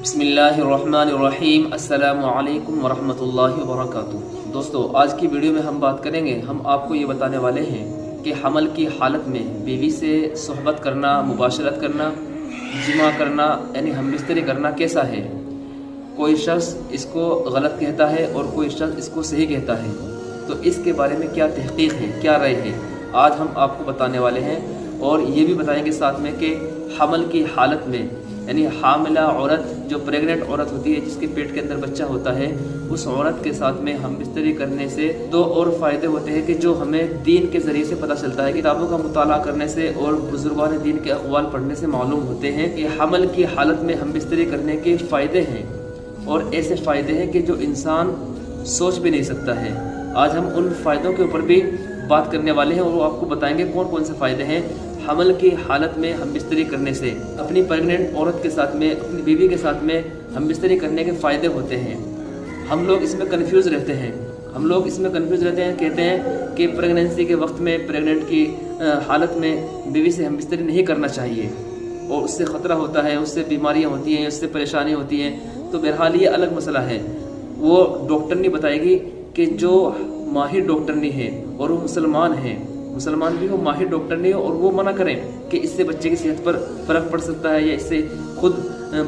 بسم اللہ الرحمن الرحیم۔ السلام علیکم ورحمۃ اللہ وبرکاتہ۔ دوستو، آج کی ویڈیو میں ہم بات کریں گے، ہم آپ کو یہ بتانے والے ہیں کہ حمل کی حالت میں بیوی سے صحبت کرنا، مباشرت کرنا، جماع کرنا یعنی ہم بستری کرنا کیسا ہے۔ کوئی شخص اس کو غلط کہتا ہے اور کوئی شخص اس کو صحیح کہتا ہے، تو اس کے بارے میں کیا تحقیق ہے، کیا رائے ہے، آج ہم آپ کو بتانے والے ہیں۔ اور یہ بھی بتائیں گے ساتھ میں کہ حمل کی حالت میں یعنی حاملہ عورت، جو پریگننٹ عورت ہوتی ہے جس کے پیٹ کے اندر بچہ ہوتا ہے، اس عورت کے ساتھ میں ہم بستری کرنے سے دو اور فائدے ہوتے ہیں کہ جو ہمیں دین کے ذریعے سے پتہ چلتا ہے، کتابوں کا مطالعہ کرنے سے اور بزرگان دین کے اقوال پڑھنے سے معلوم ہوتے ہیں کہ حمل کی حالت میں ہم بستری کرنے کے فائدے ہیں، اور ایسے فائدے ہیں کہ جو انسان سوچ بھی نہیں سکتا ہے۔ آج ہم ان فائدوں کے اوپر بھی بات کرنے والے ہیں اور وہ آپ کو بتائیں گے کون کون سے فائدے ہیں حمل کی حالت میں ہم بستری کرنے سے۔ اپنی پریگننٹ عورت کے ساتھ میں، اپنی بیوی کے ساتھ میں ہم بستری کرنے کے فائدے ہوتے ہیں۔ ہم لوگ اس میں کنفیوز رہتے ہیں، کہتے ہیں کہ پریگننسی کے وقت میں، پریگننٹ کی حالت میں بیوی سے ہم بستری نہیں کرنا چاہیے، اور اس سے خطرہ ہوتا ہے، اس سے بیماریاں ہوتی ہیں، اس سے پریشانی ہوتی ہیں۔ تو بہرحال یہ الگ مسئلہ ہے، وہ ڈاکٹرنی بتائے گی کہ جو ماہر ڈاکٹرنی ہے اور وہ مسلمان بھی ہو، ماہر ڈاکٹر نہیں ہو، اور وہ منع کریں کہ اس سے بچے کی صحت پر فرق پڑ سکتا ہے یا اس سے خود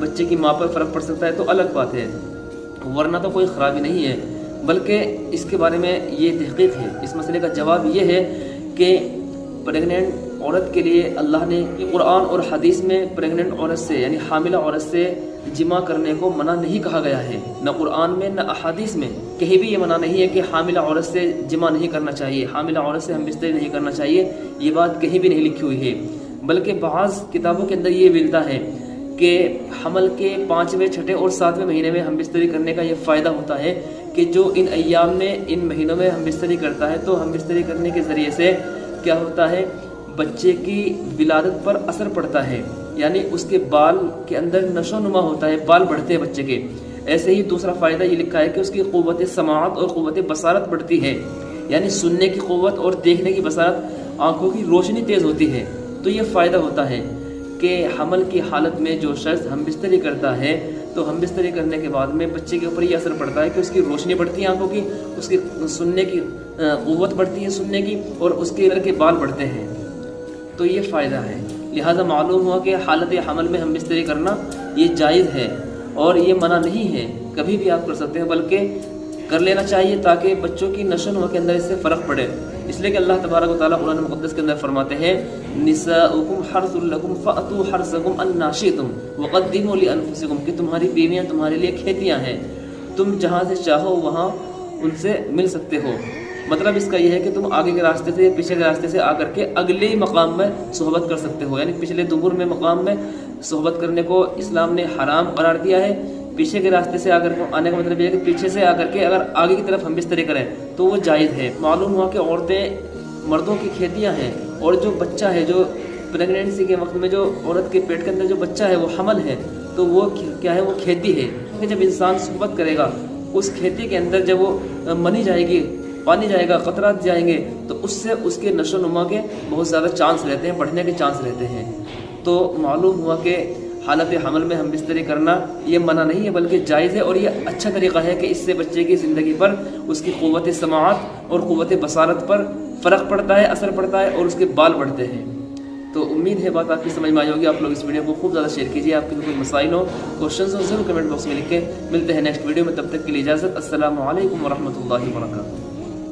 بچے کی ماں پر فرق پڑ سکتا ہے، تو الگ بات ہے، ورنہ تو کوئی خرابی نہیں ہے۔ بلکہ اس کے بارے میں یہ تحقیق ہے، اس مسئلے کا جواب یہ ہے کہ پریگننٹ عورت کے لیے اللہ نے قرآن اور حدیث میں پریگننٹ عورت سے یعنی حاملہ عورت سے جماع کرنے کو منع نہیں کہا گیا ہے، نہ قرآن میں نہ احادیث میں کہیں بھی یہ منع نہیں ہے کہ حاملہ عورت سے جماع نہیں کرنا چاہیے، حاملہ عورت سے ہم بستری نہیں کرنا چاہیے، یہ بات کہیں بھی نہیں لکھی ہوئی ہے۔ بلکہ بعض کتابوں کے اندر یہ ملتا ہے کہ حمل کے 5ویں، 6 اور 7ویں مہینے میں ہم بستری کرنے کا یہ فائدہ ہوتا ہے کہ جو ان ایام میں، ان مہینوں میں ہم بستری کرتا ہے، تو ہم بستری کرنے کے ذریعے سے کیا ہوتا ہے، بچے کی ولادت پر اثر پڑتا ہے، یعنی اس کے بال کے اندر نشو نما ہوتا ہے، بال بڑھتے ہیں بچے کے۔ ایسے ہی دوسرا فائدہ یہ لکھا ہے کہ اس کی قوت سماعت اور قوت بصارت بڑھتی ہے، یعنی سننے کی قوت اور دیکھنے کی بصارت، آنکھوں کی روشنی تیز ہوتی ہے۔ تو یہ فائدہ ہوتا ہے کہ حمل کی حالت میں جو شخص ہم بستری کرتا ہے، تو ہم بستری کرنے کے بعد میں بچے کے اوپر یہ اثر پڑتا ہے کہ اس کی روشنی بڑھتی ہے آنکھوں کی، اس کی سننے کی قوت بڑھتی ہے سننے کی، اور اس کے کے بال بڑھتے ہیں۔ تو یہ فائدہ ہے، لہذا معلوم ہوا کہ حالت حمل میں ہم بستری کرنا یہ جائز ہے اور یہ منع نہیں ہے، کبھی بھی آپ کر سکتے ہیں، بلکہ کر لینا چاہیے تاکہ بچوں کی نشو و نما کے اندر اس سے فرق پڑے۔ اس لیے کہ اللہ تبارک و تعالیٰ قرآن مقدس کے اندر فرماتے ہیں، نساؤکم حرث لکم فأتوا حرثکم انا شئتم وقدموا لانفسکم، کہ تمہاری بیویاں تمہارے لیے کھیتیاں ہیں، تم جہاں سے چاہو وہاں ان سے مل سکتے ہو۔ مطلب اس کا یہ ہے کہ تم آگے کے راستے سے، پیچھے کے راستے سے آ کر کے اگلے مقام میں صحبت کر سکتے ہو، یعنی پچھلے دبر میں مقام میں صحبت کرنے کو اسلام نے حرام قرار دیا ہے۔ پیچھے کے راستے سے آ کر کے آنے کا مطلب یہ ہے کہ پیچھے سے آ کر کے اگر آگے کی طرف ہم بستری کریں تو وہ جائز ہے۔ معلوم ہوا کہ عورتیں مردوں کی کھیتیاں ہیں، اور جو بچہ ہے، جو پریگننسی کے وقت میں جو عورت کے پیٹ کے اندر جو بچہ ہے وہ حمل ہے، تو وہ کیا ہے، وہ کھیتی ہے کہ جب انسان صحبت کرے گا اس کھیتی کے اندر، جب وہ منی جائے گی، پانی جائے گا، قطرات جائیں گے، تو اس سے اس کے نشو و نما کے بہت زیادہ چانس رہتے ہیں، بڑھنے کے چانس رہتے ہیں۔ تو معلوم ہوا کہ حالت حمل میں ہم بستری کرنا یہ منع نہیں ہے بلکہ جائز ہے، اور یہ اچھا طریقہ ہے کہ اس سے بچے کی زندگی پر، اس کی قوت سماعت اور قوت بصارت پر فرق پڑتا ہے، اثر پڑتا ہے، اور اس کے بال بڑھتے ہیں۔ تو امید ہے بات آپ کی سمجھ میں آئی ہوگی۔ آپ لوگ اس ویڈیو کو خوب زیادہ شیئر کیجیے، آپ کے کوئی مسائل ہو، کوشچنز ہو، ضرور کمنٹ باکس میں لکھیں۔ ملتے ہیں نیکسٹ ویڈیو میں، تب تک کے لیے اجازت، السلام علیکم ورحمۃ اللہ وبرکاتہ۔